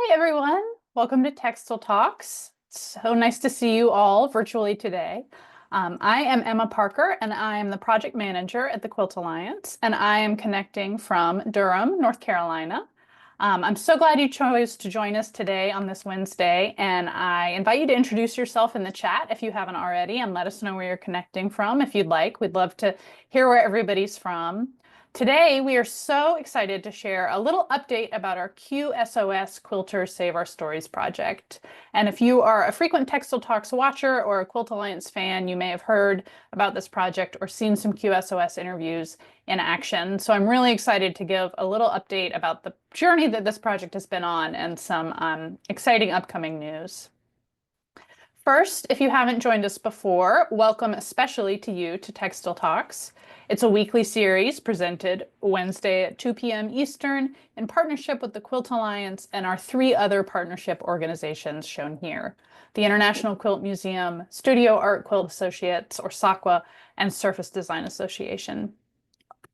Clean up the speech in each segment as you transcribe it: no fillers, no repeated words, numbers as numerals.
Hi, everyone. Welcome to Textile Talks. It's so nice to see you all virtually today. I am Emma Parker, and I am the project manager at the Quilt Alliance, and I am connecting from Durham, North Carolina. I'm so glad you chose to join us today on this Wednesday, and I invite you to introduce yourself in the chat if you haven't already, and let us know where you're connecting from if you'd like. We'd love to hear where everybody's from. Today, we are so excited to share a little update about our QSOS Quilters Save Our Stories project. And if you are a frequent Textile Talks watcher or a Quilt Alliance fan, you may have heard about this project or seen some QSOS interviews in action. So I'm really excited to give a little update about the journey that this project has been on and some exciting upcoming news. First, if you haven't joined us before, welcome especially to you to Textile Talks. It's a weekly series presented Wednesday at 2 p.m. Eastern in partnership with the Quilt Alliance and our three other partnership organizations shown here: the International Quilt Museum, Studio Art Quilt Associates, or SAQA, and Surface Design Association.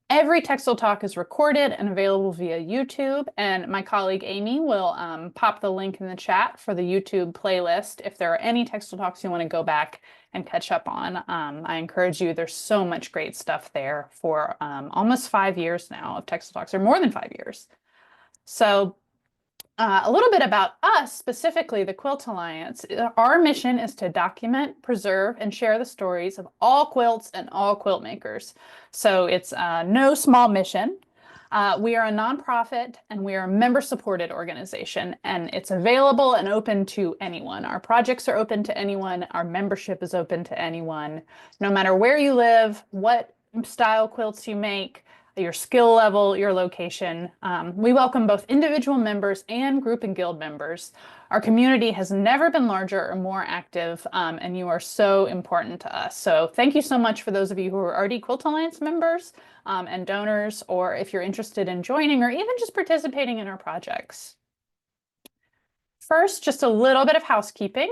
Every Textile Talk is recorded and available via YouTube, and my colleague Amy will pop the link in the chat for the YouTube playlist if there are any Textile Talks you want to go back and catch up on. I encourage you, there's so much great stuff there for almost 5 years now of Textile Talks, or more than 5 years. So a little bit about us, specifically the Quilt Alliance. Our mission is to document, preserve, and share the stories of all quilts and all quilt makers. So it's no small mission. We are a nonprofit and we are a member-supported organization, and it's available and open to anyone. Our projects are open to anyone. Our membership is open to anyone, no matter where you live, what style quilts you make, your skill level, your location. We welcome both individual members and group and guild members. Our community has never been larger or more active, and you are so important to us. So thank you so much for those of you who are already Quilt Alliance members and donors, or if you're interested in joining or even just participating in our projects. First, just a little bit of housekeeping.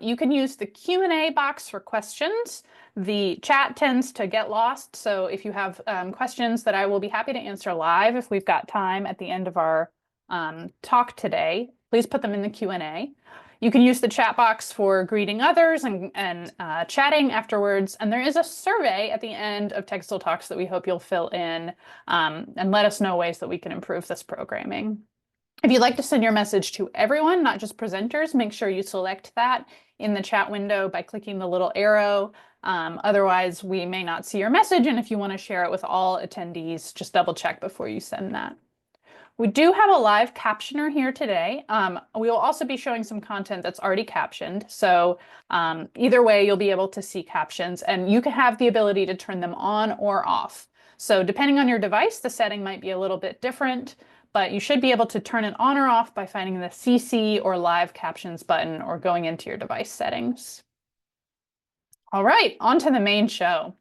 You can use the Q&A box for questions. The chat tends to get lost, so if you have questions that I will be happy to answer live if we've got time at the end of our talk today, please put them in the Q&A. You can use the chat box for greeting others and chatting afterwards, and there is a survey at the end of Textile Talks that we hope you'll fill in and let us know ways that we can improve this programming. If you'd like to send your message to everyone, not just presenters, make sure you select that in the chat window by clicking the little arrow. Otherwise, we may not see your message, and if you want to share it with all attendees, just double check before you send that. We do have a live captioner here today. We will also be showing some content that's already captioned, so either way, you'll be able to see captions, and you can have the ability to turn them on or off. So depending on your device, the setting might be a little bit different, but you should be able to turn it on or off by finding the CC or Live Captions button or going into your device settings. All right, on to the main show.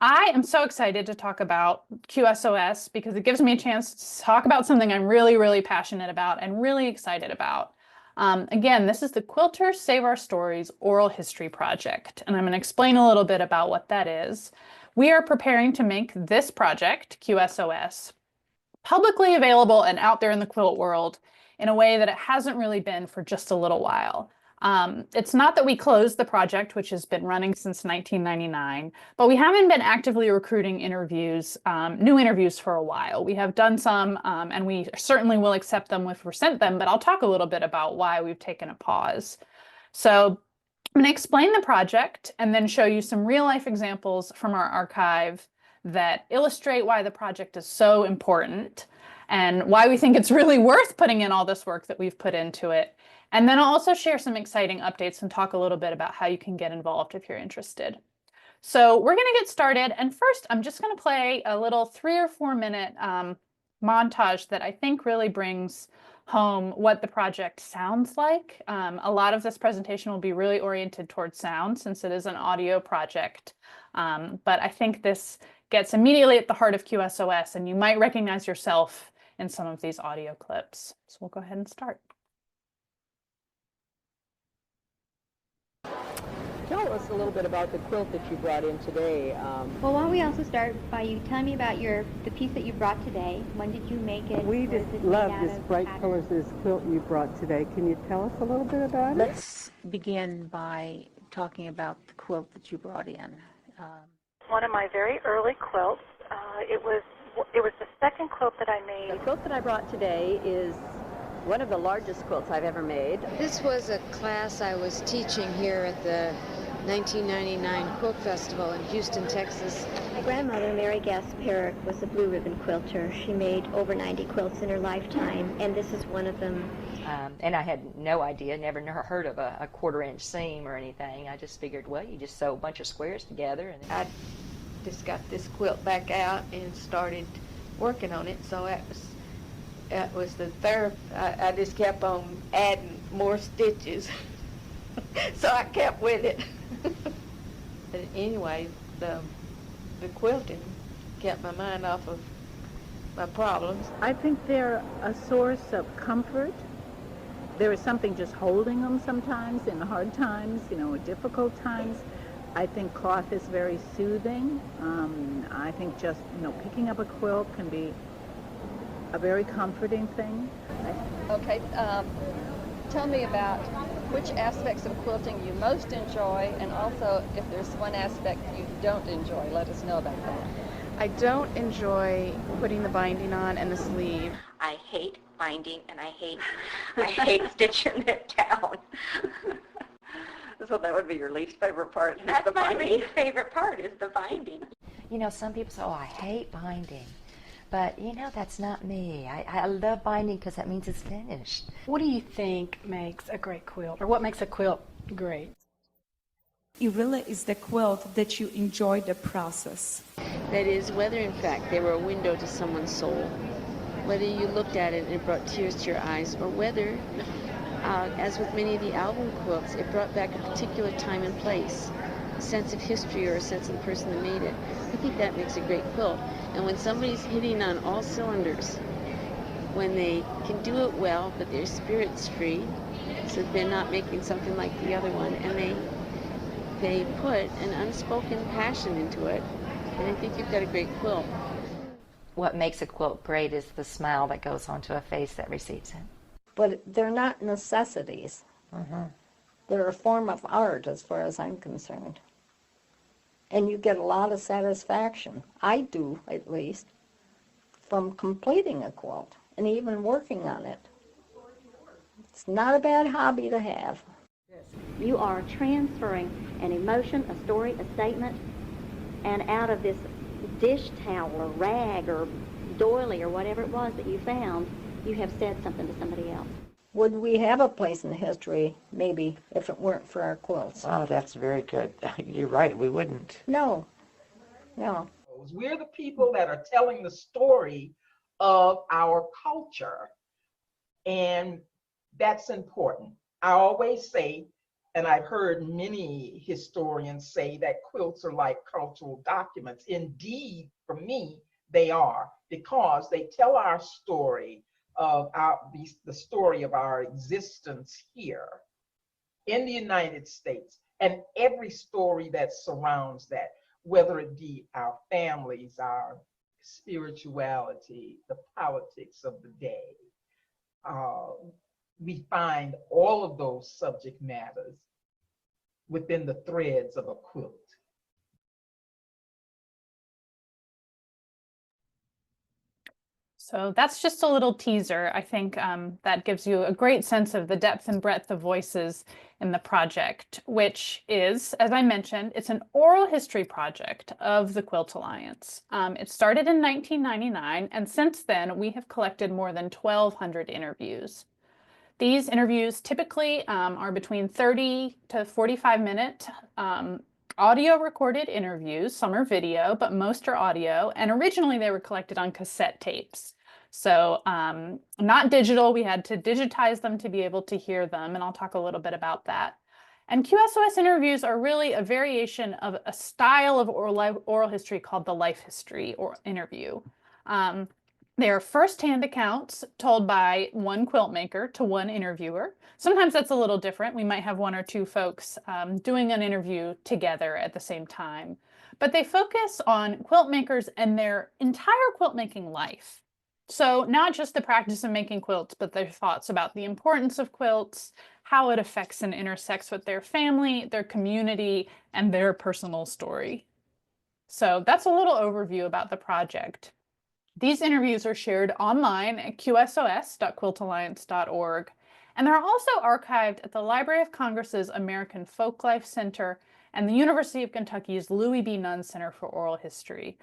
I am so excited to talk about QSOS because it gives me a chance to talk about something I'm really, really passionate about and really excited about. Again, this is the Quilters Save Our Stories Oral History Project, and I'm going to explain a little bit about what that is. We are preparing to make this project, QSOS, publicly available and out there in the quilt world in a way that it hasn't really been for just a little while. It's not that we closed the project, which has been running since 1999, but we haven't been actively recruiting interviews, new interviews for a while. We have done some, and we certainly will accept them if we're sent them, but I'll talk a little bit about why we've taken a pause. So I'm going to explain the project and then show you some real-life examples from our archive that illustrate why the project is so important and why we think it's really worth putting in all this work that we've put into it. And then I'll also share some exciting updates and talk a little bit about how you can get involved if you're interested. So we're going to get started. And first, I'm just going to play a little 3 or 4 minute montage that I think really brings home what the project sounds like. A lot of this presentation will be really oriented towards sound since it is an audio project. But I think this gets immediately at the heart of QSOS, and you might recognize yourself in some of these audio clips. So we'll go ahead and start. Tell us a little bit about the quilt that you brought in today. Well, why don't we also start by you telling me about the piece that you brought today? When did you make it? We just love this bright colors, this quilt you brought today. Can you tell us a little bit about it? Let's begin by talking about the quilt that you brought in. One of my very early quilts. It was the second quilt that I made. The quilt that I brought today is one of the largest quilts I've ever made. This was a class I was teaching here at the 1999 Quilt Festival in Houston, Texas. My grandmother, Mary Gasparic, was a blue ribbon quilter. She made over 90 quilts in her lifetime, and this is one of them. And I had no idea, never heard of a 1/4-inch seam or anything. I just figured, well, you just sew a bunch of squares together. And I just got this quilt back out and started working on it, so that was the third. I just kept on adding more stitches, so I kept with it. But anyway, the quilting kept my mind off of my problems. I think they're a source of comfort. There is something just holding them sometimes in hard times, difficult times. I think cloth is very soothing. I think just, picking up a quilt can be a very comforting thing. Okay, tell me about which aspects of quilting you most enjoy, and also if there's one aspect you don't enjoy, let us know about that. I don't enjoy putting the binding on and the sleeve. I hate binding, and I hate stitching it down. so that would be your least favorite part. That's my least favorite part, is the binding. Some people say, oh, I hate binding. But, that's not me. I love binding because that means it's finished. What do you think makes a great quilt, or what makes a quilt great? It really is the quilt that you enjoy the process. That is, whether in fact they were a window to someone's soul, whether you looked at it and it brought tears to your eyes, or whether, as with many of the album quilts, it brought back a particular time and place, a sense of history or a sense of the person that made it. I think that makes a great quilt. And when somebody's hitting on all cylinders, when they can do it well, but their spirit's free, so that they're not making something like the other one, and they put an unspoken passion into it, and I think you've got a great quilt. What makes a quilt great is the smile that goes onto a face that receives it. But they're not necessities. They're a form of art as far as I'm concerned. And you get a lot of satisfaction, I do at least, from completing a quilt and even working on it. It's not a bad hobby to have. You are transferring an emotion, a story, a statement, and out of this dish towel or rag or doily or whatever it was that you found, you have said something to somebody else. Would we have a place in history, maybe, if it weren't for our quilts? Oh, that's very good. You're right, we wouldn't. No. We're the people that are telling the story of our culture, and that's important. I always say, and I've heard many historians say, that quilts are like cultural documents. Indeed, for me, they are, because they tell our story of the story of our existence here in the United States, and every story that surrounds that, whether it be our families, our spirituality, the politics of the day. We find all of those subject matters within the threads of a quilt. So that's just a little teaser. I think that gives you a great sense of the depth and breadth of voices in the project, which is, as I mentioned, it's an oral history project of the Quilt Alliance. It started in 1999, and since then we have collected more than 1,200 interviews. These interviews typically are between 30 to 45-minute audio recorded interviews. Some are video, but most are audio. And originally they were collected on cassette tapes. So not digital, we had to digitize them to be able to hear them. And I'll talk a little bit about that. And QSOS interviews are really a variation of a style of oral history called the life history or interview. They are first-hand accounts told by one quilt maker to one interviewer. Sometimes that's a little different. We might have one or two folks doing an interview together at the same time. But they focus on quilt makers and their entire quilt making life. So not just the practice of making quilts, but their thoughts about the importance of quilts, how it affects and intersects with their family, their community, and their personal story. So that's a little overview about the project. These interviews are shared online at qsos.quiltalliance.org, and they're also archived at the Library of Congress's American Folklife Center and the University of Kentucky's Louis B. Nunn Center for Oral History,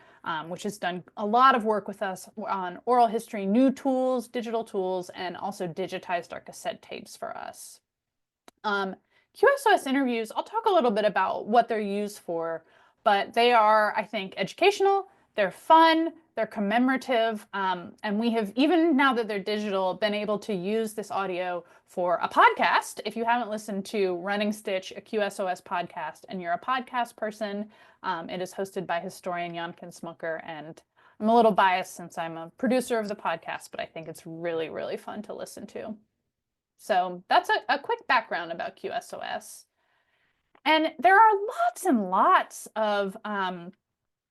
which has done a lot of work with us on oral history, new tools, digital tools, and also digitized our cassette tapes for us. QSOS interviews, I'll talk a little bit about what they're used for, but they are, I think, educational, they're fun, they're commemorative, and we have, even now that they're digital, been able to use this audio for a podcast. If you haven't listened to Running Stitch, a QSOS podcast, and you're a podcast person, it is hosted by historian Janken Smucker, and I'm a little biased since I'm a producer of the podcast, but I think it's really, really fun to listen to. So that's a quick background about QSOS. And there are lots and lots of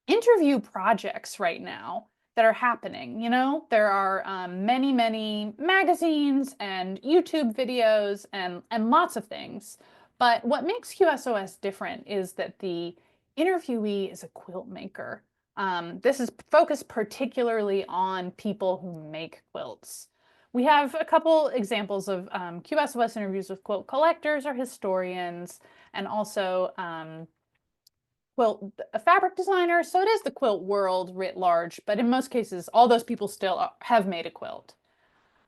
interview projects right now that are happening. You know, there are many, many magazines and YouTube videos and lots of things. But what makes QSOS different is that the interviewee is a quilt maker. This is focused particularly on people who make quilts. We have a couple examples of QSOS interviews with quilt collectors or historians, and also a fabric designer. So it is the quilt world writ large, but in most cases, all those people still have made a quilt.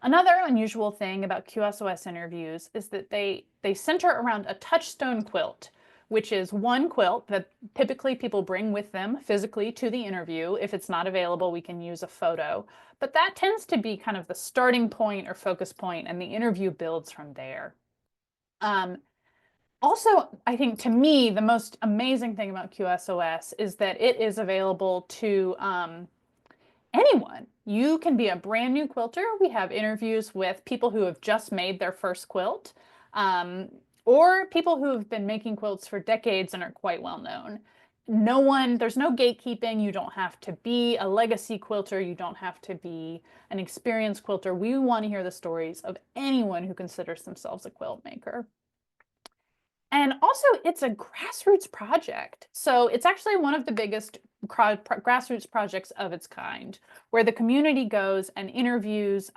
Another unusual thing about QSOS interviews is that they center around a touchstone quilt, which is one quilt that typically people bring with them physically to the interview. If it's not available, we can use a photo. But that tends to be kind of the starting point or focus point, and the interview builds from there. Also, I think to me, the most amazing thing about QSOS is that it is available to anyone. You can be a brand new quilter. We have interviews with people who have just made their first quilt, or people who have been making quilts for decades and are quite well known. There's no gatekeeping. You don't have to be a legacy quilter. You don't have to be an experienced quilter. We want to hear the stories of anyone who considers themselves a quilt maker. And also, it's a grassroots project. So it's actually one of the biggest grassroots projects of its kind, where the community goes and interviews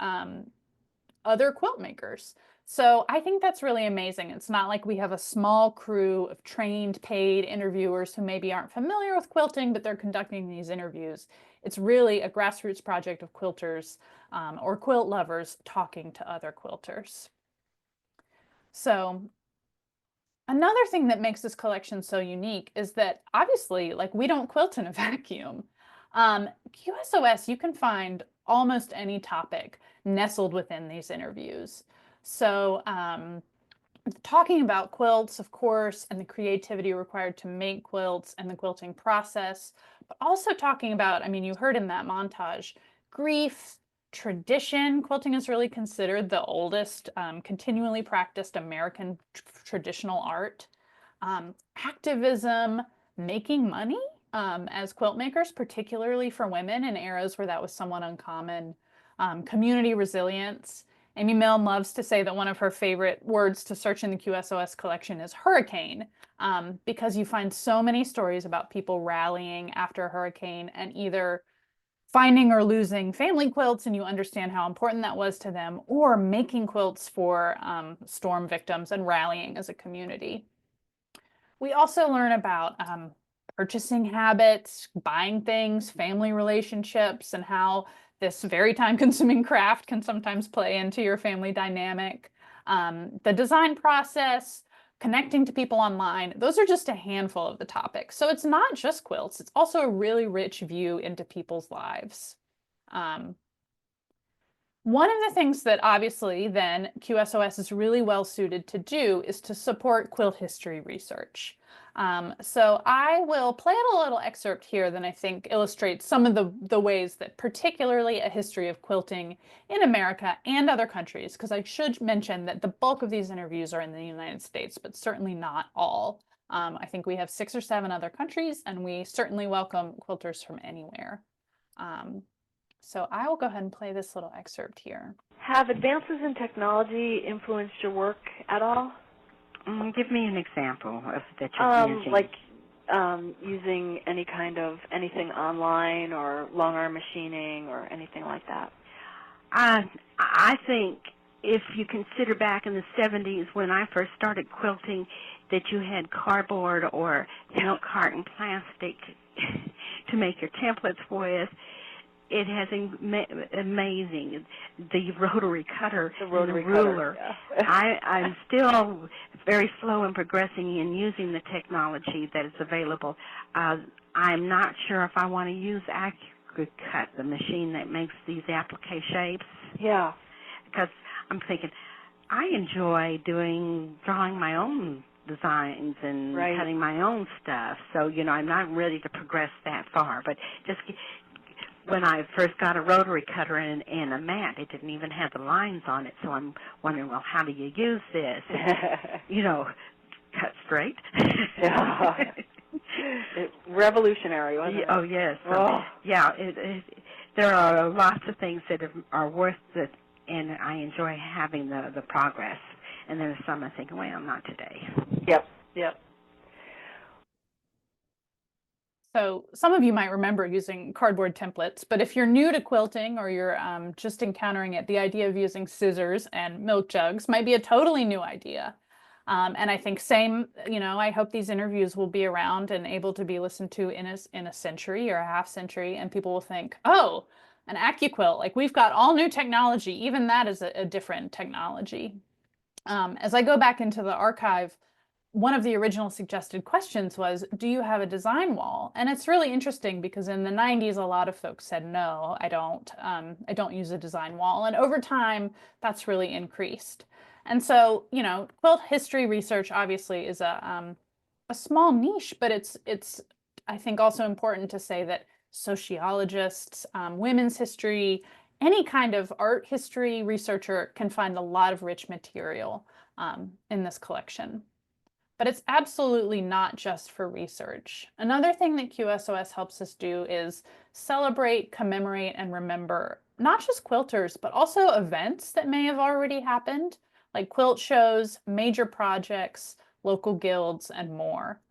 other quilt makers. So I think that's really amazing. It's not like we have a small crew of trained, paid interviewers who maybe aren't familiar with quilting, but they're conducting these interviews. It's really a grassroots project of quilters or quilt lovers talking to other quilters. So another thing that makes this collection so unique is that obviously, like, we don't quilt in a vacuum. QSOS, you can find almost any topic nestled within these interviews. So talking about quilts, of course, and the creativity required to make quilts and the quilting process, but also talking about, I mean, you heard in that montage, grief, tradition. Quilting is really considered the oldest continually practiced American traditional art. Activism, making money as quilt makers, particularly for women in eras where that was somewhat uncommon. Community resilience. Amy Milne loves to say that one of her favorite words to search in the QSOS collection is hurricane, because you find so many stories about people rallying after a hurricane and either finding or losing family quilts, and you understand how important that was to them, or making quilts for storm victims and rallying as a community. We also learn about purchasing habits, buying things, family relationships, and how this very time-consuming craft can sometimes play into your family dynamic. The design process, connecting to people online, those are just a handful of the topics. So it's not just quilts, it's also a really rich view into people's lives. One of the things that obviously then QSOS is really well suited to do is to support quilt history research. So I will play a little excerpt here that I think illustrates some of the ways that particularly a history of quilting in America and other countries, because I should mention that the bulk of these interviews are in the United States, but certainly not all. I think we have 6 or 7 other countries, and we certainly welcome quilters from anywhere. So I will go ahead and play this little excerpt here. Have advances in technology influenced your work at all? Give me an example of that you're using. Like using any kind of anything online or long arm machining or anything like that. I think if you consider back in the 70s when I first started quilting that you had cardboard or milk carton plastic to make your templates with, it has amazing, the rotary cutter, the ruler. Yeah. I'm still very slow in progressing in using the technology that is available. I'm not sure if I want to use AccuCut, the machine that makes these applique shapes. Yeah. Because I'm thinking, I enjoy drawing my own designs and cutting my own stuff. So, I'm not ready to progress that far. But just when I first got a rotary cutter and a mat, it didn't even have the lines on it. So I'm wondering, well, how do you use this? And, cut straight. Yeah. Revolutionary, wasn't it? Oh, yes. Oh. Yeah, there are lots of things that are worth it, and I enjoy having the progress. And there's some I think, well, not today. Yep. So some of you might remember using cardboard templates, but if you're new to quilting or you're just encountering it, the idea of using scissors and milk jugs might be a totally new idea. And I think I hope these interviews will be around and able to be listened to in a century or a half century, and people will think, oh, an AccuQuilt, like we've got all new technology. Even that is a different technology. As I go back into the archive, one of the original suggested questions was, do you have a design wall? And it's really interesting because in the 90s, a lot of folks said, no, I don't use a design wall. And over time, that's really increased. And so, quilt history research obviously is a small niche, but it's I think also important to say that sociologists, women's history, any kind of art history researcher can find a lot of rich material in this collection. But it's absolutely not just for research. Another thing that QSOS helps us do is celebrate, commemorate, and remember not just quilters, but also events that may have already happened, like quilt shows, major projects, local guilds, and more.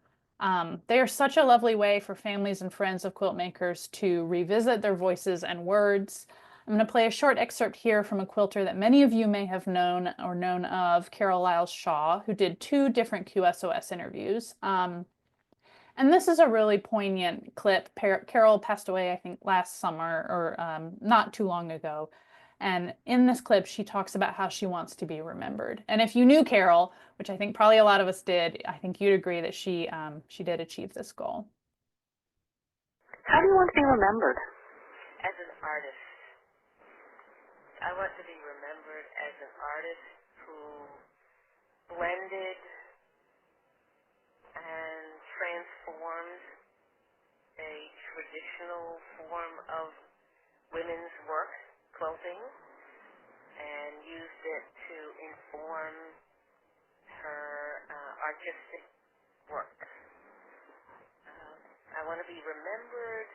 They are such a lovely way for families and friends of quilt makers to revisit their voices and words. I'm going to play a short excerpt here from a quilter that many of you may have known or known of, Carol Lyles Shaw, who did 2 different QSOS interviews. And this is a really poignant clip. Carol passed away, I think, last summer or not too long ago. And in this clip, she talks about how she wants to be remembered. And if you knew Carol, which I think probably a lot of us did, I think you'd agree that she did achieve this goal. How do you want to be remembered? As an artist. I want to be remembered as an artist who blended and transformed a traditional form of women's work, quilting, and used it to inform her artistic work. I want to be remembered.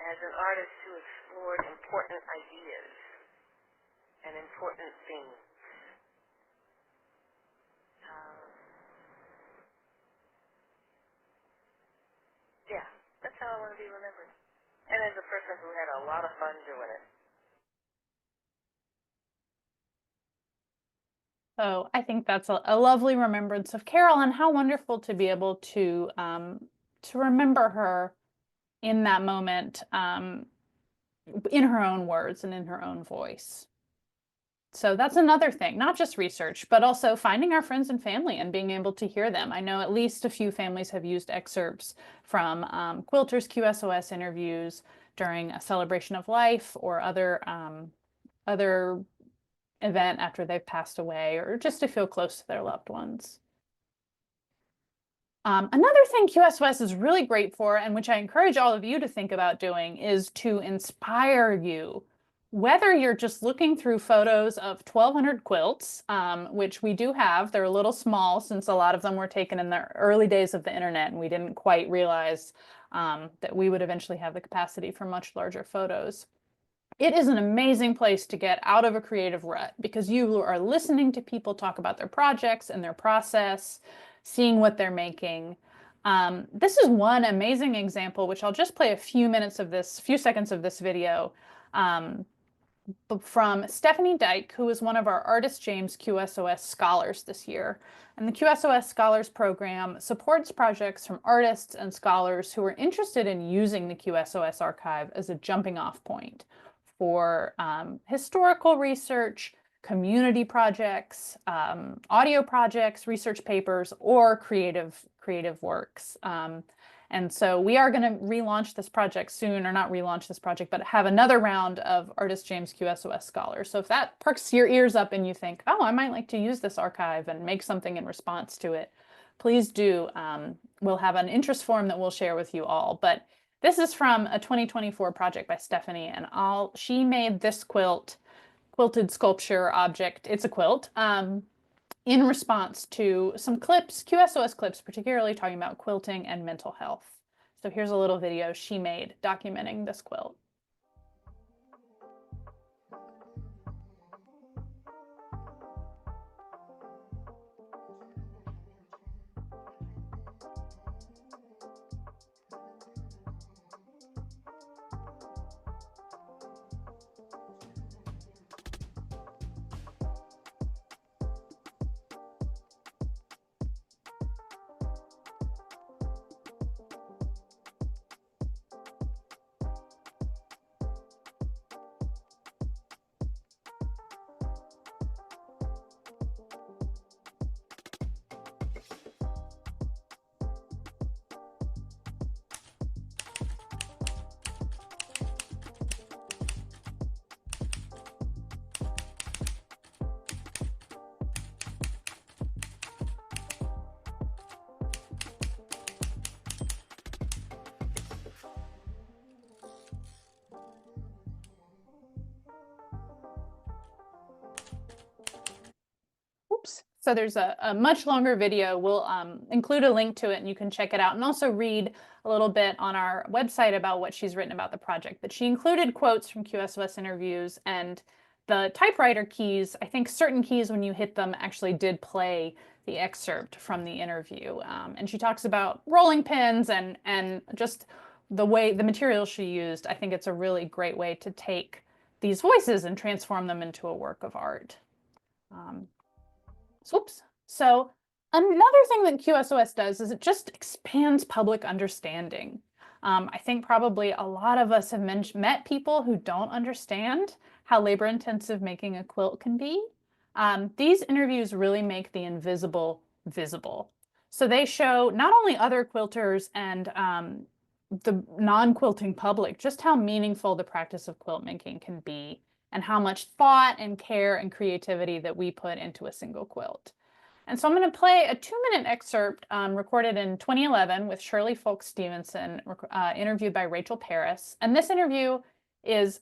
As an artist who explored important ideas and important themes. Yeah, that's how I want to be remembered. And as a person who had a lot of fun doing it. So I think that's a lovely remembrance of Carol, and how wonderful to be able to remember her in that moment, in her own words and in her own voice. So that's another thing, not just research, but also finding our friends and family and being able to hear them. I know at least a few families have used excerpts from Quilters QSOS interviews during a celebration of life or other event after they've passed away, or just to feel close to their loved ones. Another thing QSOS is really great for, and which I encourage all of you to think about doing, is to inspire you. Whether you're just looking through photos of 1,200 quilts, which we do have, they're a little small since a lot of them were taken in the early days of the internet, and we didn't quite realize that we would eventually have the capacity for much larger photos. It is an amazing place to get out of a creative rut, because you are listening to people talk about their projects and their process, seeing what they're making. This is one amazing example, which I'll just play a few seconds of this video, from Stephanie Dyke, who is one of our Artist James QSOS scholars this year. And the QSOS Scholars Program supports projects from artists and scholars who are interested in using the QSOS archive as a jumping off point for historical research, community projects, audio projects, research papers, or creative works. And so we are going to relaunch this project soon, or not relaunch this project, but have another round of Artist James QSOS Scholars. So if that perks your ears up and you think, oh, I might like to use this archive and make something in response to it, please do. We'll have an interest form that we'll share with you all. But this is from a 2024 project by Stephanie, and she made this quilted sculpture object. It's a quilt. In response to some clips, QSOS clips, particularly talking about quilting and mental health. So here's a little video she made documenting this quilt. So there's a much longer video. We'll include a link to it and you can check it out, and also read a little bit on our website about what she's written about the project. But she included quotes from QSOS interviews, and the typewriter keys, I think certain keys when you hit them actually did play the excerpt from the interview. And she talks about rolling pins and just the materials she used. I think it's a really great way to take these voices and transform them into a work of art. So another thing that QSOS does is it just expands public understanding. I think probably a lot of us have met people who don't understand how labor-intensive making a quilt can be. These interviews really make the invisible visible. So they show not only other quilters and the non-quilting public just how meaningful the practice of quilt making can be, and how much thought and care and creativity that we put into a single quilt. And so I'm going to play a 2-minute excerpt recorded in 2011 with Shirley Stevenson, interviewed by Rachel Paris. And this interview is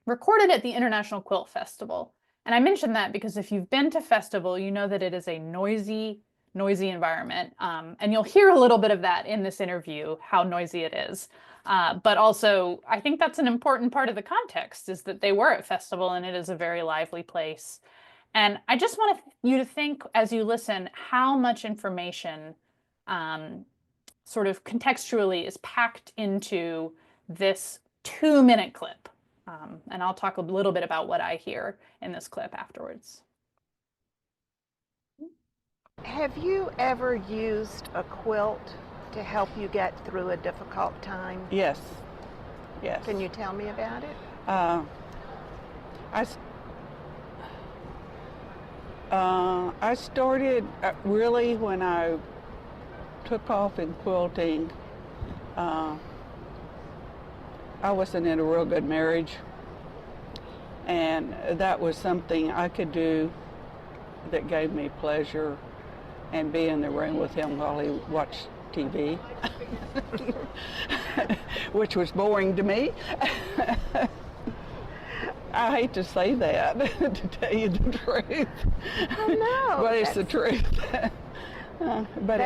recorded at the International Quilt Festival. And I mention that because if you've been to festival, you know that it is a noisy environment. And you'll hear a little bit of that in this interview, how noisy it is. But also, I think that's an important part of the context, is that they were at festival and it is a very lively place. And I just want you to think as you listen how much information sort of contextually is packed into this 2-minute clip. And I'll talk a little bit about what I hear in this clip afterwards. Have you ever used a quilt to help you get through a difficult time? Yes. Yes. Can you tell me about it? I started really when I took off in quilting. I wasn't in a real good marriage, And that was something I could do that gave me pleasure, and be in the room with him while he watched TV, which was boring to me. I hate to say that, to tell you the truth. Oh, no. But it's the truth. But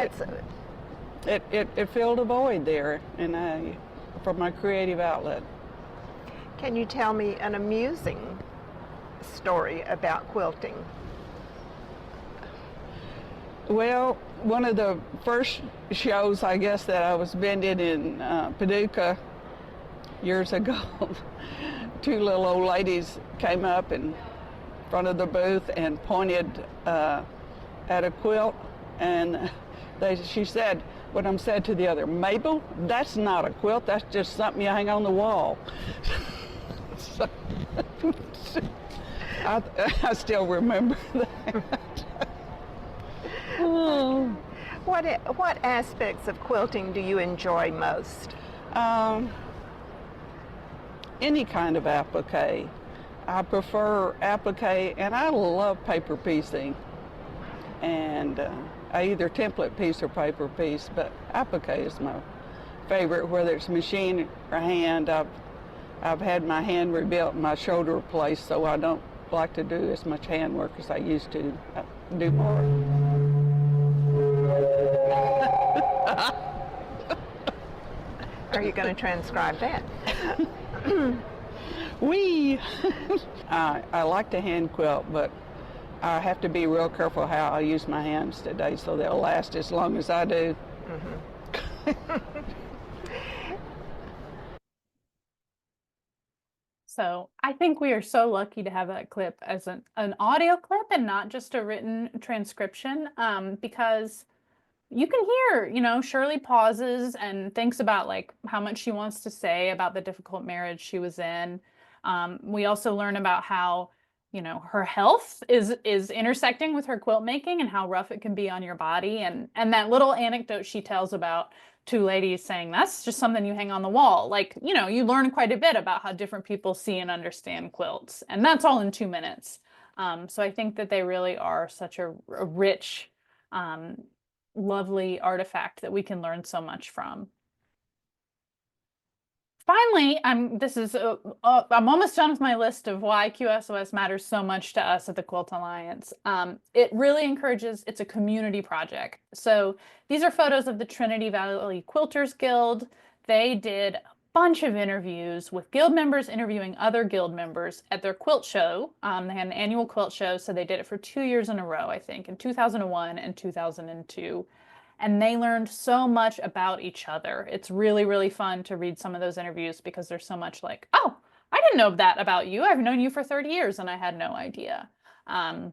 it filled a void there, and for my creative outlet. Can you tell me an amusing story about quilting? Well, one of the first shows, I guess, that I was vending in Paducah years ago, two little old ladies came up in front of the booth and pointed at a quilt, and she said, what I'm said to the other, Mabel, that's not a quilt, that's just something you hang on the wall. So, I still remember that. Oh. What aspects of quilting do you enjoy most? Any kind of applique. I prefer applique, and I love paper piecing. And I either template piece or paper piece, but applique is my favorite, whether it's machine or hand. I've had my hand rebuilt, my shoulder replaced, so I don't like to do as much hand work as I used to. I do more. Are you going to transcribe that? I like to hand quilt, but I have to be real careful how I use my hands today so they'll last as long as I do. Mm-hmm. So I think we are so lucky to have that clip as an audio clip and not just a written transcription, because you can hear, Shirley pauses and thinks about like how much she wants to say about the difficult marriage she was in. We also learn about how, her health is intersecting with her quilt making and how rough it can be on your body. And that little anecdote she tells about two ladies saying that's just something you hang on the wall. Like, you learn quite a bit about how different people see and understand quilts. And that's all in 2 minutes. So I think that they really are such a rich, lovely artifact that we can learn so much from. Finally, I'm almost done with my list of why QSOS matters so much to us at the Quilt Alliance. It really it's a community project. So these are photos of the Trinity Valley Quilters Guild. They did a bunch of interviews with guild members interviewing other guild members at their quilt show. They had an annual quilt show, so they did it for 2 years in a row, I think, in 2001 and 2002. And they learned so much about each other. It's really, really fun to read some of those interviews because there's so much like, oh, I didn't know that about you. I've known you for 30 years and I had no idea. And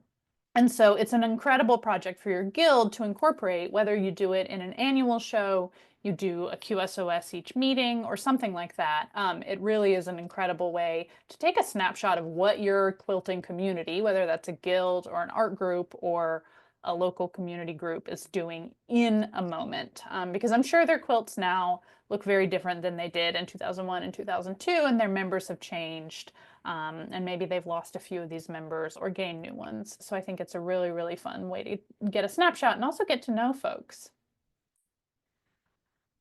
so it's an incredible project for your guild to incorporate, whether you do it in an annual show, you do a QSOS each meeting or something like that. It really is an incredible way to take a snapshot of what your quilting community, whether that's a guild or an art group or a local community group, is doing in a moment. Because I'm sure their quilts now look very different than they did in 2001 and 2002, and their members have changed. And maybe they've lost a few of these members or gained new ones. So I think it's a really, really fun way to get a snapshot and also get to know folks.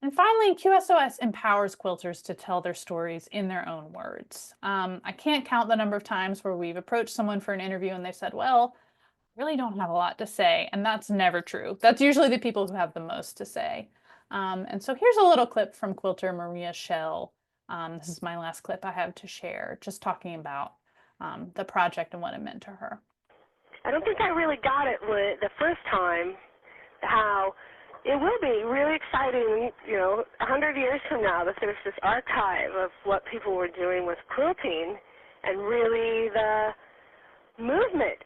And finally, QSOS empowers quilters to tell their stories in their own words. I can't count the number of times where we've approached someone for an interview and they said, well, I really don't have a lot to say. And that's never true. That's usually the people who have the most to say. And so here's a little clip from quilter Maria Schell. This is my last clip I have to share, just talking about the project and what it meant to her. I don't think I really got it the first time, how it will be really exciting, 100 years from now, that there's this archive of what people were doing with quilting and really the movement.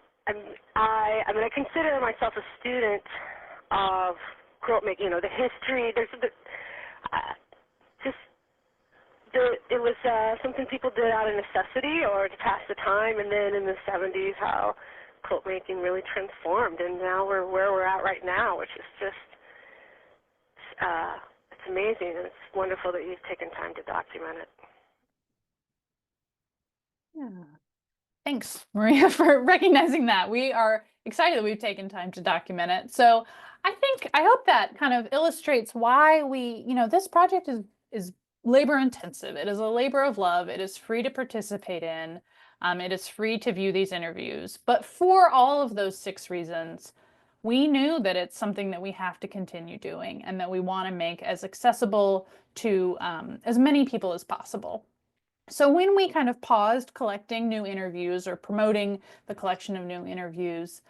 I consider myself a student of quilt making, the history. It was something people did out of necessity or to pass the time, and then in the 70s how quilt making really transformed, and now we're where we're at right now, which is just, it's amazing, and it's wonderful that you've taken time to document it. Yeah. Thanks, Maria, for recognizing that. We are excited that we've taken time to document it. So I hope that kind of illustrates why this project is labor intensive. It is a labor of love. It is free to participate in. It is free to view these interviews. But for all of those 6 reasons, we knew that it's something that we have to continue doing and that we want to make as accessible to as many people as possible. So when we kind of paused collecting new interviews or promoting the collection of new interviews,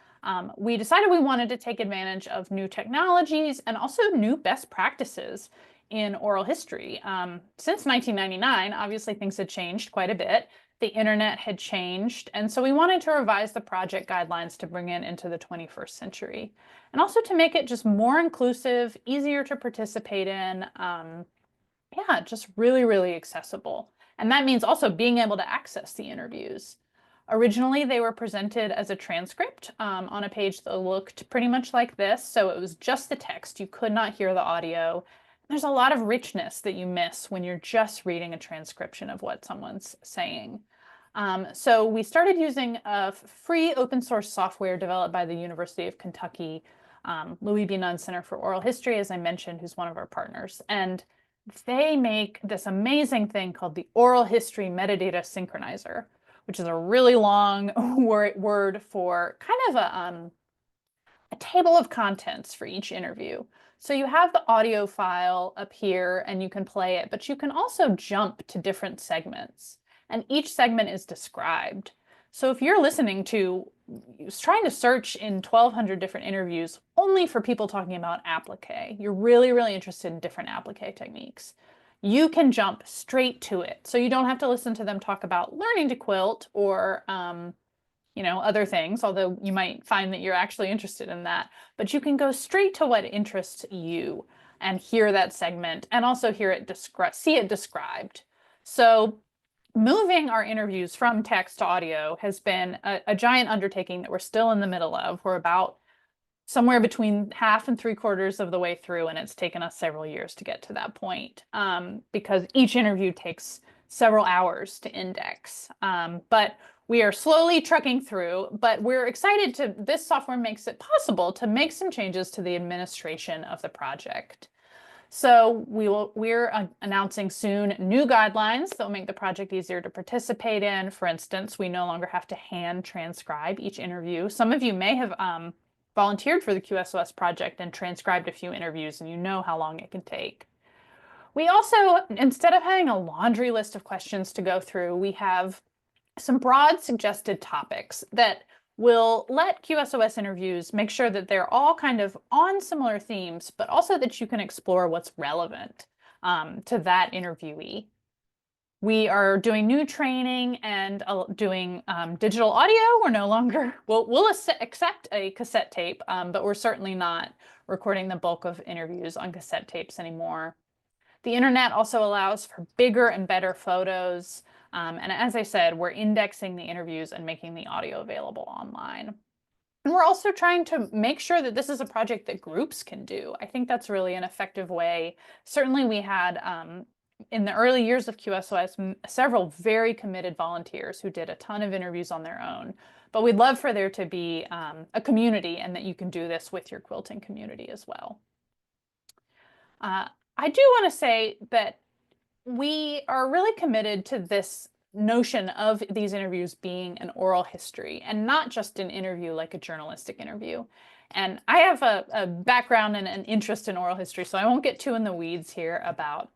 we decided we wanted to take advantage of new technologies and also new best practices in oral history. Since 1999, obviously things had changed quite a bit. The internet had changed, and so we wanted to revise the project guidelines to bring it into the 21st century, and also to make it just more inclusive, easier to participate in, just really, really accessible. And that means also being able to access the interviews. Originally, they were presented as a transcript on a page that looked pretty much like this. So it was just the text. You could not hear the audio. There's a lot of richness that you miss when you're just reading a transcription of what someone's saying. So we started using a free open source software developed by the University of Kentucky, Louis B. Nunn Center for Oral History, as I mentioned, who's one of our partners. And they make this amazing thing called the Oral History Metadata Synchronizer, which is a really long word for kind of a table of contents for each interview. So you have the audio file up here and you can play it, but you can also jump to different segments, and each segment is described. So if you're trying to search in 1,200 different interviews only for people talking about applique, you're really, really interested in different applique techniques, you can jump straight to it. So you don't have to listen to them talk about learning to quilt or, other things, although you might find that you're actually interested in that. But you can go straight to what interests you and hear that segment and also see it described. So moving our interviews from text to audio has been a giant undertaking that we're still in the middle of. We're about somewhere between half and 3/4 of the way through, and it's taken us several years to get to that point because each interview takes several hours to index. But we are slowly trucking through, but we're excited this software makes it possible to make some changes to the administration of the project. So we're announcing soon new guidelines that will make the project easier to participate in. For instance, we no longer have to hand transcribe each interview. Some of you may have volunteered for the QSOS project and transcribed a few interviews, and you know how long it can take. We also, instead of having a laundry list of questions to go through, we have some broad suggested topics that will let QSOS interviews make sure that they're all kind of on similar themes, but also that you can explore what's relevant to that interviewee. We are doing new training and doing digital audio. We're no longer, we'll accept a cassette tape, but we're certainly not recording the bulk of interviews on cassette tapes anymore. The internet also allows for bigger and better photos. And as I said, we're indexing the interviews and making the audio available online. And we're also trying to make sure that this is a project that groups can do. I think that's really an effective way. Certainly we had, in the early years of QSOS, several very committed volunteers who did a ton of interviews on their own. But we'd love for there to be a community and that you can do this with your quilting community as well. I do want to say that we are really committed to this notion of these interviews being an oral history and not just an interview like a journalistic interview. And I have a background and an interest in oral history, so I won't get too in the weeds here about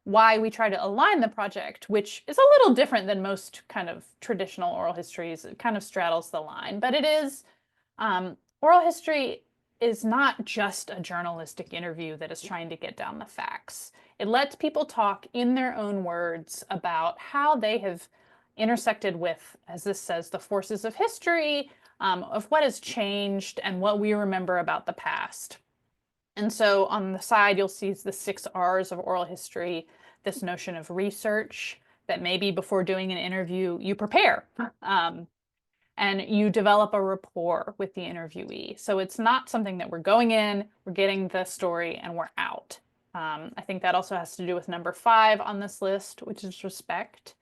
why we try to align the project, which is a little different than most kind of traditional oral histories. It kind of straddles the line, but it is, oral history is not just a journalistic interview that is trying to get down the facts. It lets people talk in their own words about how they have intersected with, as this says, the forces of history, of what has changed and what we remember about the past. And so on the side, you'll see the 6 R's of oral history, this notion of research, that maybe before doing an interview, you prepare. And you develop a rapport with the interviewee. So it's not something that we're going in, we're getting the story, and we're out. I think that also has to do with number 5 on this list, which is respect.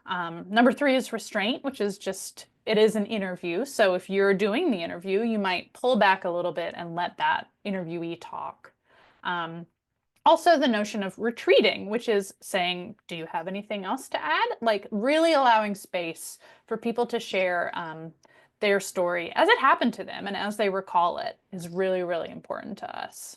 Number 3 is restraint, which is just, it is an interview. So if you're doing the interview, you might pull back a little bit and let that interviewee talk. Also the notion of retreating, which is saying, do you have anything else to add? Like really allowing space for people to share their story as it happened to them and as they recall it is really, really important to us.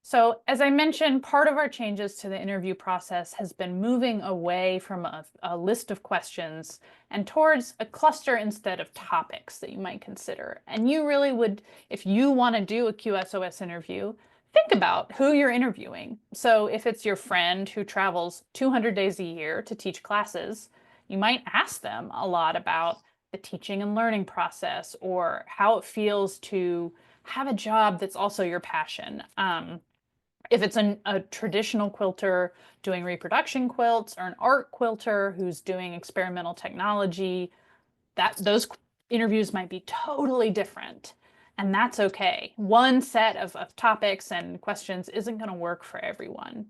So as I mentioned, part of our changes to the interview process has been moving away from a list of questions and towards a cluster instead of topics that you might consider. And you really would, if you want to do a QSOS interview, think about who you're interviewing. So if it's your friend who travels 200 days a year to teach classes, you might ask them a lot about the teaching and learning process or how it feels to have a job that's also your passion. If it's a traditional quilter doing reproduction quilts or an art quilter who's doing experimental technology, those interviews might be totally different. And that's okay. One set of topics and questions isn't going to work for everyone.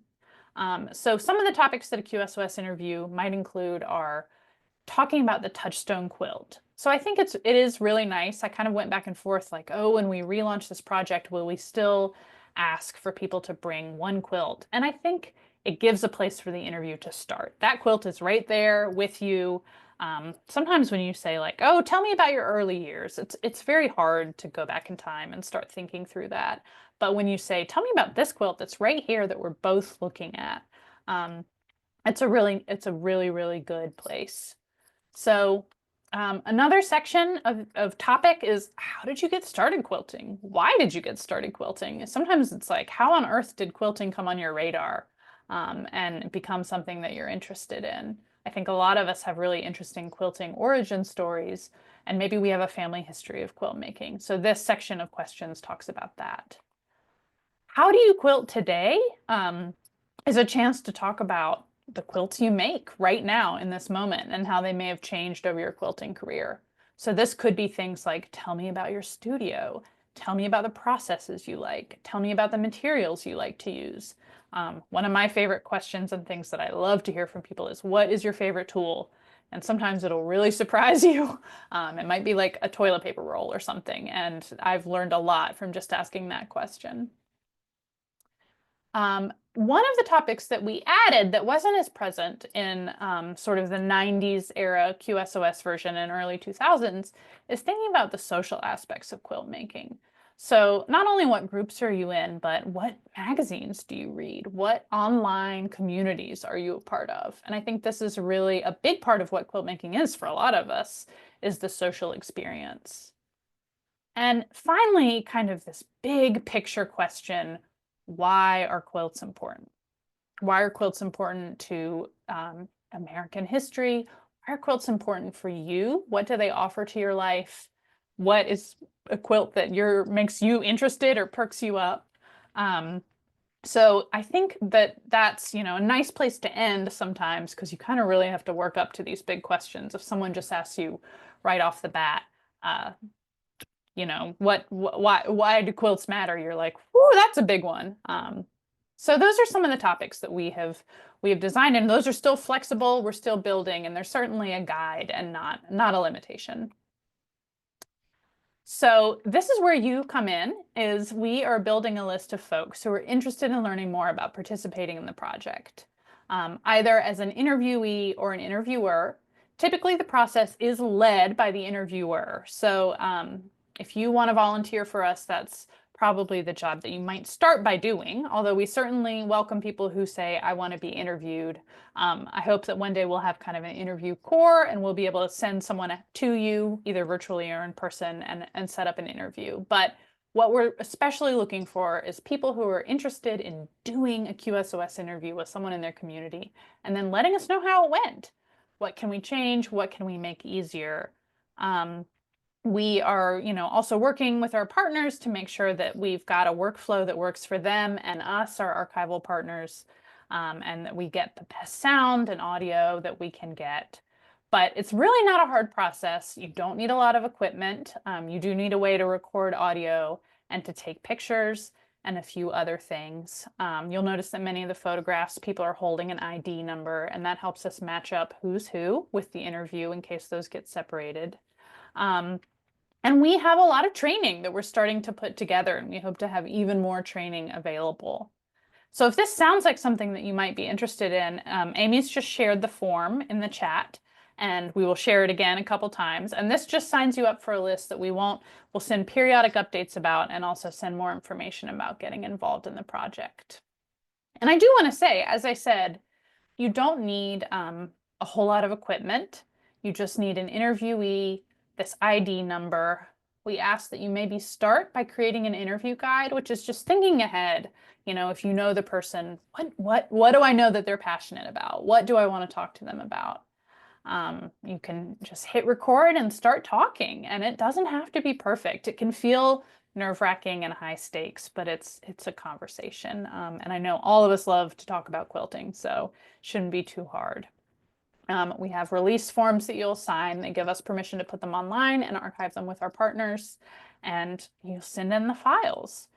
So some of the topics that a QSOS interview might include are talking about the touchstone quilt. So I think it is really nice. I kind of went back and forth like, oh, when we relaunch this project, will we still ask for people to bring one quilt? And I think it gives a place for the interview to start. That quilt is right there with you. Sometimes when you say like, oh, tell me about your early years, it's very hard to go back in time and start thinking through that. But when you say, tell me about this quilt that's right here that we're both looking at, it's a really, really good place. So another section of topic is, how did you get started quilting? Why did you get started quilting? Sometimes it's like, how on earth did quilting come on your radar and become something that you're interested in? I think a lot of us have really interesting quilting origin stories, and maybe we have a family history of quilt making. So this section of questions talks about that. How do you quilt today? Is a chance to talk about the quilts you make right now in this moment and how they may have changed over your quilting career. So this could be things like, tell me about your studio, tell me about the processes you like, tell me about the materials you like to use. One of my favorite questions and things that I love to hear from people is, what is your favorite tool? And sometimes it'll really surprise you. It might be like a toilet paper roll or something. And I've learned a lot from just asking that question. One of the topics that we added that wasn't as present in sort of the 90s era QSOS version and early 2000s is thinking about the social aspects of quilt making. So not only what groups are you in, but what magazines do you read? What online communities are you a part of? And I think this is really a big part of what quilt making is for a lot of us, is the social experience. And finally, kind of this big picture question, why are quilts important? Why are quilts important to American history? Why are quilts important for you? What do they offer to your life? What is a quilt that makes you interested or perks you up? So I think that that's, a nice place to end sometimes, because you kind of really have to work up to these big questions. If someone just asks you right off the bat, why do quilts matter? You're like, whoo, that's a big one. So those are some of the topics that we have designed, and those are still flexible. We're still building, and they're certainly a guide and not a limitation. So this is where you come in, is we are building a list of folks who are interested in learning more about participating in the project, either as an interviewee or an interviewer. Typically, the process is led by the interviewer. So if you want to volunteer for us, that's probably the job that you might start by doing, although we certainly welcome people who say, I want to be interviewed. I hope that one day we'll have kind of an interview core and we'll be able to send someone to you, either virtually or in person, and set up an interview. But what we're especially looking for is people who are interested in doing a QSOS interview with someone in their community and then letting us know how it went. What can we change? What can we make easier? We are, also working with our partners to make sure that we've got a workflow that works for them and us, our archival partners, and that we get the best sound and audio that we can get. But it's really not a hard process. You don't need a lot of equipment. You do need a way to record audio and to take pictures. and a few other things. You'll notice that many of the photographs, people are holding an ID number, and that helps us match up who's who with the interview in case those get separated. And we have a lot of training that we're starting to put together, and we hope to have even more training available. So if this sounds like something that you might be interested in, Amy's just shared the form in the chat, and we will share it again a couple times. And this just signs you up for a list that we'll send periodic updates about, and also send more information about getting involved in the project. And I do want to say, as I said, you don't need a whole lot of equipment. You just need an interviewee, this ID number. We ask that you maybe start by creating an interview guide, which is just thinking ahead. You know, if you know the person, what do I know that they're passionate about? What do I want to talk to them about? You can just hit record and start talking, and it doesn't have to be perfect. It can feel nerve-wracking and high stakes, but it's a conversation. And I know all of us love to talk about quilting, so it shouldn't be too hard. We have release forms that you'll sign. They give us permission to put them online and archive them with our partners, and you send in the files.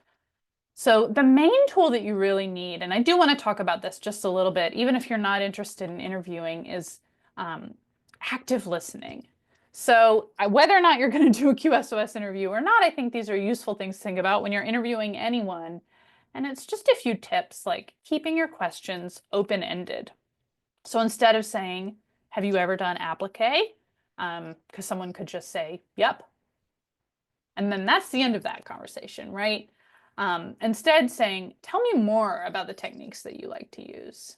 So the main tool that you really need, and I do want to talk about this just a little bit, even if you're not interested in interviewing, is active listening. So whether or not you're going to do a QSOS interview or not, I think these are useful things to think about when you're interviewing anyone. And it's just a few tips, like keeping your questions open-ended. So instead of saying, have you ever done applique? Because someone could just say, yep. And then that's the end of that conversation, right? Instead saying, tell me more about the techniques that you like to use.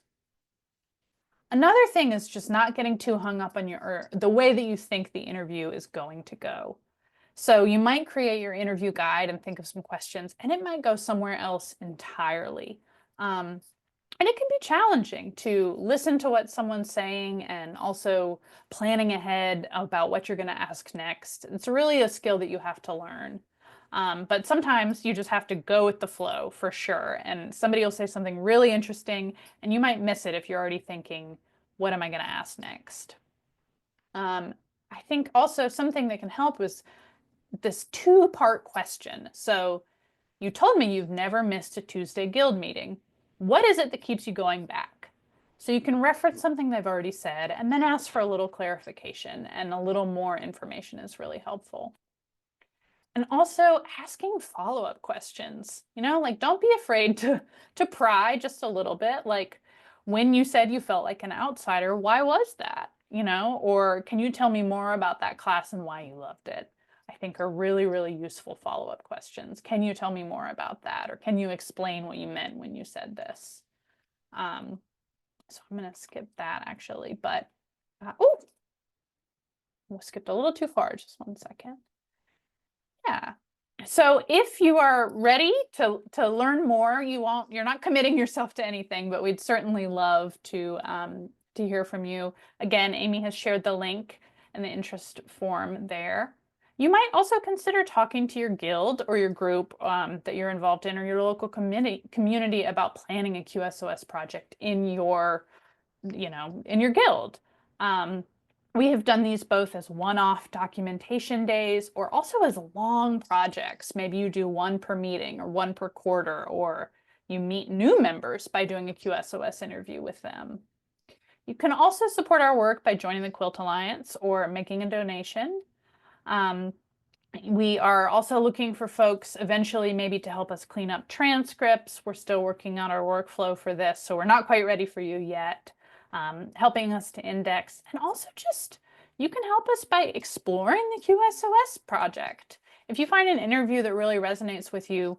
Another thing is just not getting too hung up on the way that you think the interview is going to go. So you might create your interview guide and think of some questions, and it might go somewhere else entirely. And it can be challenging to listen to what someone's saying and also planning ahead about what you're going to ask next. It's really a skill that you have to learn. But sometimes you just have to go with the flow for sure. And somebody will say something really interesting, and you might miss it if you're already thinking, what am I going to ask next? I think also something that can help is this two-part question. So you told me you've never missed a Tuesday guild meeting. What is it that keeps you going back? So you can reference something they've already said and then ask for a little clarification, and a little more information is really helpful. And also asking follow-up questions, you know, like don't be afraid to pry just a little bit. Like when you said you felt like an outsider, why was that? You know, or can you tell me more about that class and why you loved it? I think are really, really useful follow-up questions. Can you tell me more about that? Or can you explain what you meant when you said this? So I'm going to skip that actually, but, oh, we skipped a little too far. Just one second. Yeah. So if you are ready to learn more, you're not committing yourself to anything, but we'd certainly love to hear from you. Again, Amy has shared the link and the interest form there. You might also consider talking to your guild or your group that you're involved in, or your local community about planning a QSOS project in your, in your guild. We have done these both as one-off documentation days or also as long projects. Maybe you do one per meeting or one per quarter, or you meet new members by doing a QSOS interview with them. You can also support our work by joining the Quilt Alliance or making a donation. We are also looking for folks eventually maybe to help us clean up transcripts. We're still working on our workflow for this, so we're not quite ready for you yet. Helping us to index, and also just you can help us by exploring the QSOS project. If you find an interview that really resonates with you,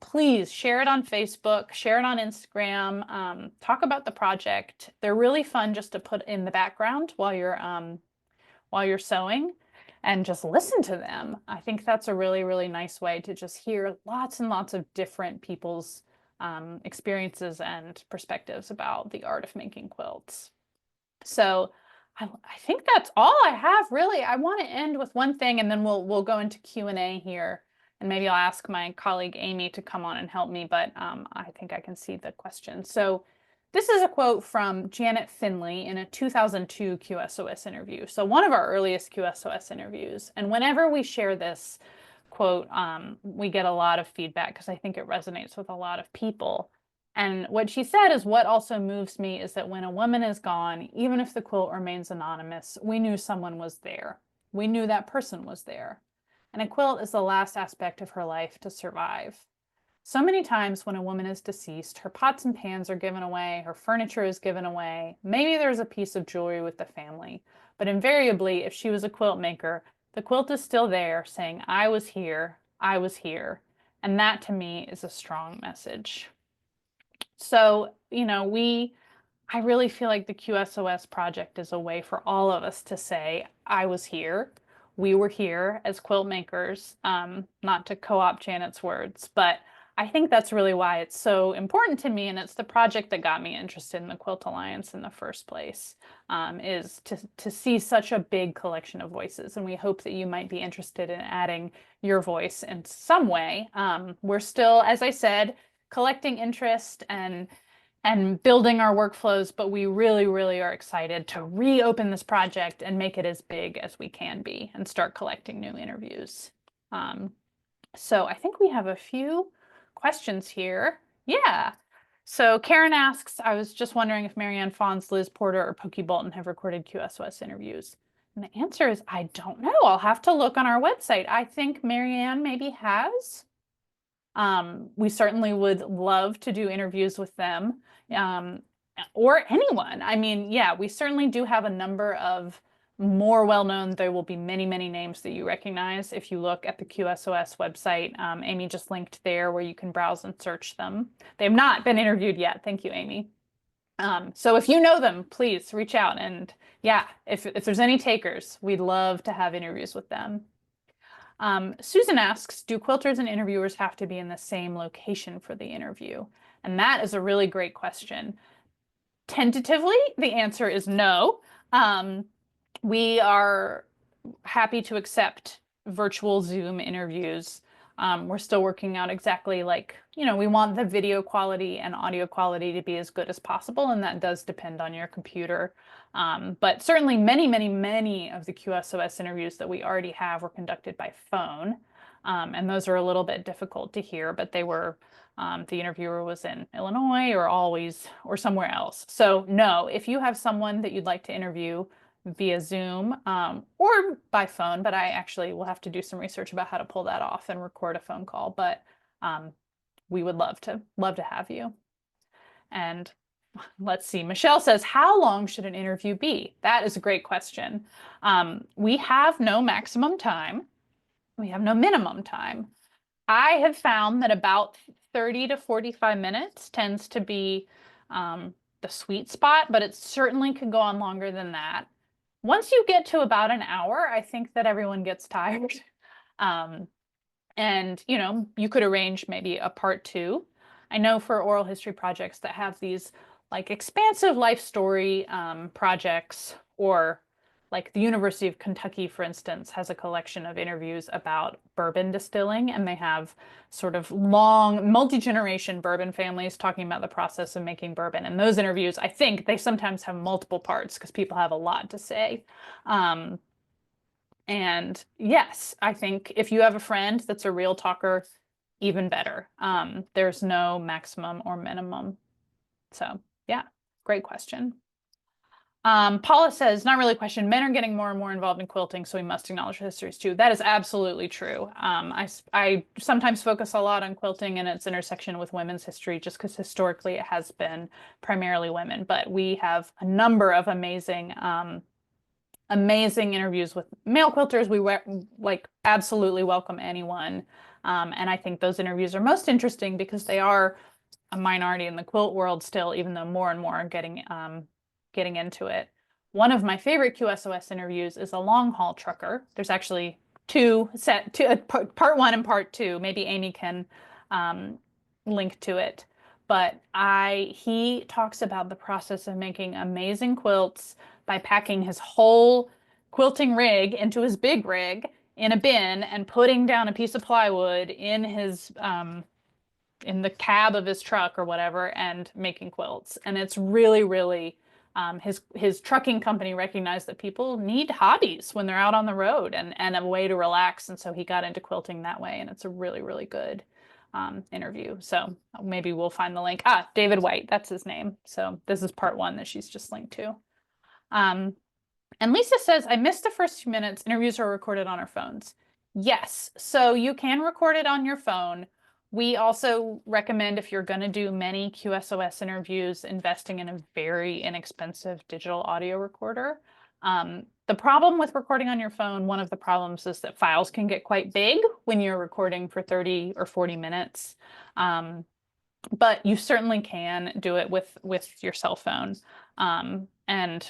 please share it on Facebook, share it on Instagram, talk about the project. They're really fun just to put in the background while you're sewing, and just listen to them. I think that's a really, really nice way to just hear lots and lots of different people's experiences and perspectives about the art of making quilts. So I think that's all I have, really. I want to end with one thing, and then we'll go into Q&A here, and maybe I'll ask my colleague Amy to come on and help me, but I think I can see the question. So this is a quote from Janet Finley in a 2002 QSOS interview. So one of our earliest QSOS interviews. And whenever we share this, quote, we get a lot of feedback because I think it resonates with a lot of people. And what she said is, what also moves me is that when a woman is gone, even if the quilt remains anonymous, we knew someone was there. We knew that person was there. And a quilt is the last aspect of her life to survive. So many times when a woman is deceased, her pots and pans are given away, her furniture is given away, maybe there's a piece of jewelry with the family. But invariably, if she was a quilt maker, the quilt is still there saying, I was here, I was here. And that to me is a strong message. So, you know, I really feel like the QSOS project is a way for all of us to say, I was here, we were here as quilt makers, not to co-opt Janet's words, but I think that's really why it's so important to me, and it's the project that got me interested in the Quilt Alliance in the first place, is to see such a big collection of voices, and we hope that you might be interested in adding your voice in some way. We're still, as I said, collecting interest and building our workflows, but we really, really are excited to reopen this project and make it as big as we can be and start collecting new interviews. So I think we have a few questions here. Yeah. So Karen asks, I was just wondering if Marianne Fons, Liz Porter, or Pokey Bolton have recorded QSOS interviews. And the answer is, I don't know. I'll have to look on our website. I think Marianne maybe has. We certainly would love to do interviews with them, or anyone. I mean, yeah, we certainly do have a number of more well-known. There will be many, many names that you recognize if you look at the QSOS website. Amy just linked there where you can browse and search them. They have not been interviewed yet. Thank you, Amy. So if you know them, please reach out. And yeah, if there's any takers, we'd love to have interviews with them. Susan asks, do quilters and interviewers have to be in the same location for the interview? And that is a really great question. Tentatively, the answer is no. We are happy to accept virtual Zoom interviews. We're still working out exactly, like, you know, we want the video quality and audio quality to be as good as possible, and that does depend on your computer. But certainly many of the QSOS interviews that we already have were conducted by phone. And those are a little bit difficult to hear, but they were, the interviewer was in Illinois or somewhere else. So no, if you have someone that you'd like to interview via Zoom or by phone, but I actually will have to do some research about how to pull that off and record a phone call, but we would love to have you. And let's see, Michelle says, how long should an interview be? That is a great question. We have no maximum time. We have no minimum time. I have found that about 30 to 45 minutes tends to be the sweet spot, but it certainly could go on longer than that. Once you get to about an hour, I think that everyone gets tired. And, you know, you could arrange maybe a part 2. I know for oral history projects that have these like expansive life story projects, or like the University of Kentucky, for instance, has a collection of interviews about bourbon distilling, and they have sort of long multi-generation bourbon families talking about the process of making bourbon. And those interviews, I think they sometimes have multiple parts because people have a lot to say. And yes, I think if you have a friend that's a real talker, even better. There's no maximum or minimum. So yeah, great question. Paula says, not really a question, men are getting more and more involved in quilting, so we must acknowledge histories too. That is absolutely true. I sometimes focus a lot on quilting and its intersection with women's history, just because historically it has been primarily women, but we have a number of amazing interviews with male quilters. We absolutely welcome anyone. And I think those interviews are most interesting because they are a minority in the quilt world still, even though more and more are getting into it. One of my favorite QSOS interviews is a long haul trucker. There's actually part 1 and part 2. Maybe Amy can link to it. But he talks about the process of making amazing quilts by packing his whole quilting rig into his big rig in a bin and putting down a piece of plywood in his in the cab of his truck or whatever and making quilts. And it's really, really His trucking company recognized that people need hobbies when they're out on the road and a way to relax. And so he got into quilting that way. And it's a really, really good interview. So maybe we'll find the link. David White, that's his name. So this is part 1 that she's just linked to. And Lisa says, I missed the first few minutes. Interviews are recorded on our phones. Yes, so you can record it on your phone. We also recommend, if you're going to do many QSOS interviews, investing in a very inexpensive digital audio recorder. The problem with recording on your phone, one of the problems is that files can get quite big when you're recording for 30 or 40 minutes. But you certainly can do it with your cell phone. And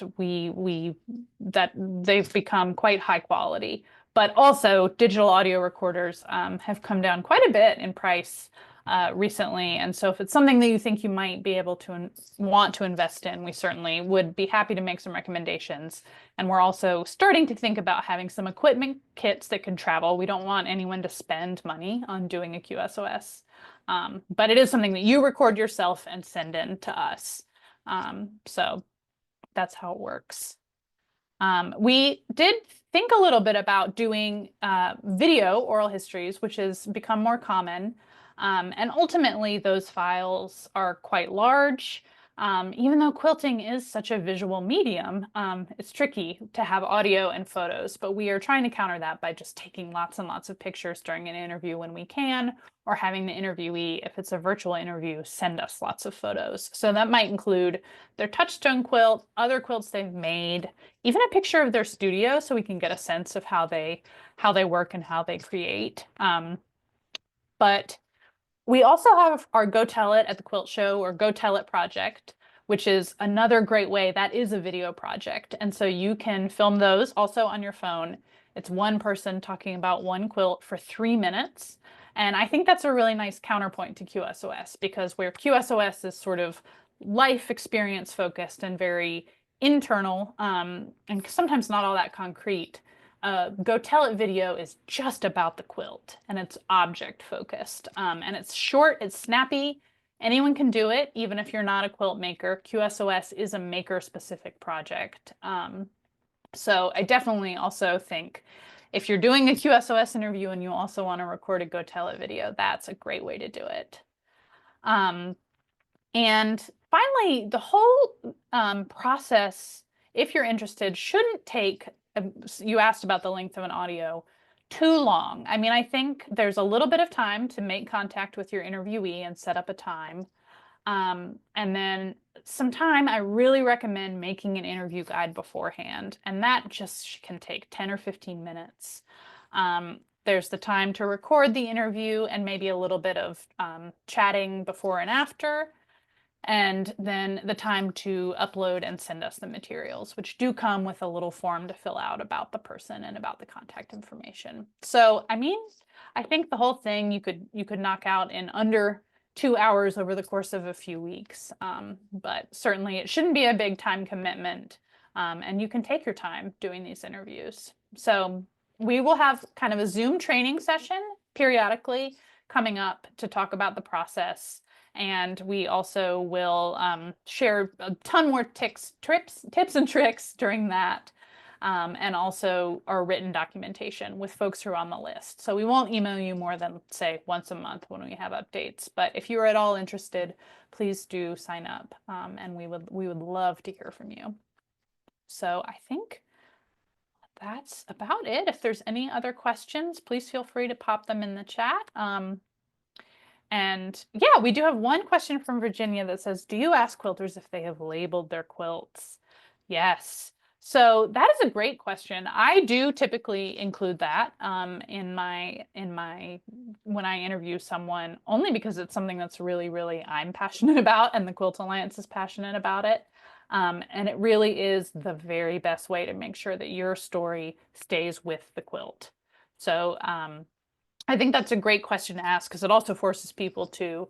they've become quite high quality. But also digital audio recorders have come down quite a bit in price recently. And so if it's something that you think you might be able to want to invest in, we certainly would be happy to make some recommendations. And we're also starting to think about having some equipment kits that can travel. We don't want anyone to spend money on doing a QSOS. But it is something that you record yourself and send in to us. So that's how it works. We did think a little bit about doing video oral histories, which has become more common. And ultimately, those files are quite large. Even though quilting is such a visual medium, it's tricky to have audio and photos, but we are trying to counter that by just taking lots and lots of pictures during an interview when we can, or having the interviewee, if it's a virtual interview, send us lots of photos. So that might include their touchstone quilt, other quilts they've made, even a picture of their studio so we can get a sense of how they work and how they create. But we also have our Go Tell It at the Quilt Show, or Go Tell It project, which is another great way. That is a video project. And so you can film those also on your phone. It's one person talking about one quilt for 3 minutes. And I think that's a really nice counterpoint to QSOS, because where QSOS is sort of life experience focused and very internal, and sometimes not all that concrete, Go Tell It video is just about the quilt, and it's object focused, and it's short, it's snappy. Anyone can do it, even if you're not a quilt maker. QSOS is a maker specific project. So I definitely also think if you're doing a QSOS interview and you also want to record a Go Tell It video, that's a great way to do it. And finally, the whole process, if you're interested, shouldn't take, you asked about the length of an audio, too long. I mean, I think there's a little bit of time to make contact with your interviewee and set up a time. And then some time, I really recommend making an interview guide beforehand. And that just can take 10 or 15 minutes. There's the time to record the interview and maybe a little bit of chatting before and after. And then the time to upload and send us the materials, which do come with a little form to fill out about the person and about the contact information. So, I mean, I think the whole thing you could knock out in under 2 hours over the course of a few weeks. But certainly it shouldn't be a big time commitment. And you can take your time doing these interviews. So we will have kind of a Zoom training session periodically coming up to talk about the process. And we also will share a ton more tips and tricks during that, and also our written documentation with folks who are on the list. So we won't email you more than, say, once a month when we have updates. But if you are at all interested, please do sign up, and we would love to hear from you. So I think that's about it. If there's any other questions, please feel free to pop them in the chat. And yeah, we do have one question from Virginia that says, do you ask quilters if they have labeled their quilts? Yes. So that is a great question. I do typically include that in my when I interview someone, only because it's something that's really, really I'm passionate about, and the Quilt Alliance is passionate about it. And it really is the very best way to make sure that your story stays with the quilt. So I think that's a great question to ask, because it also forces people to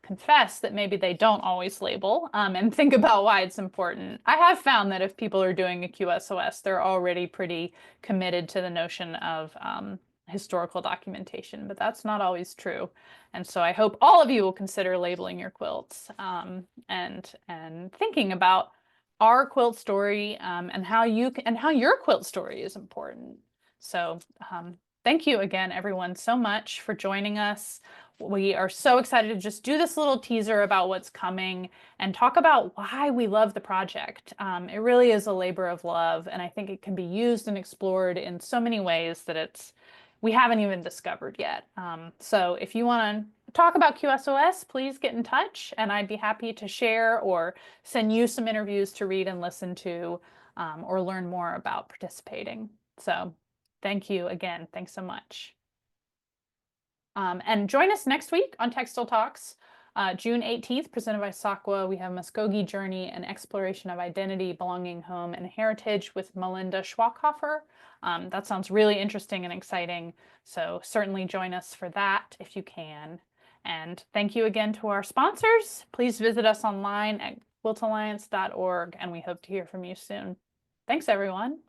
confess that maybe they don't always label, and think about why it's important. I have found that if people are doing a QSOS, they're already pretty committed to the notion of historical documentation, but that's not always true. And so I hope all of you will consider labeling your quilts, and thinking about our quilt story and how your quilt story is important. So thank you again, everyone, so much for joining us. We are so excited to just do this little teaser about what's coming and talk about why we love the project. It really is a labor of love, and I think it can be used and explored in so many ways that we haven't even discovered yet. So if you want to talk about QSOS, please get in touch, and I'd be happy to share or send you some interviews to read and listen to, or learn more about participating. So thank you again. Thanks so much. And join us next week on Textile Talks, June 18th, presented by SACWA. We have Muskogee Journey, an exploration of identity, belonging, home, and heritage with Melinda Schwackhofer. That sounds really interesting and exciting, so certainly join us for that if you can. And thank you again to our sponsors. Please visit us online at quiltalliance.org, and we hope to hear from you soon. Thanks, everyone.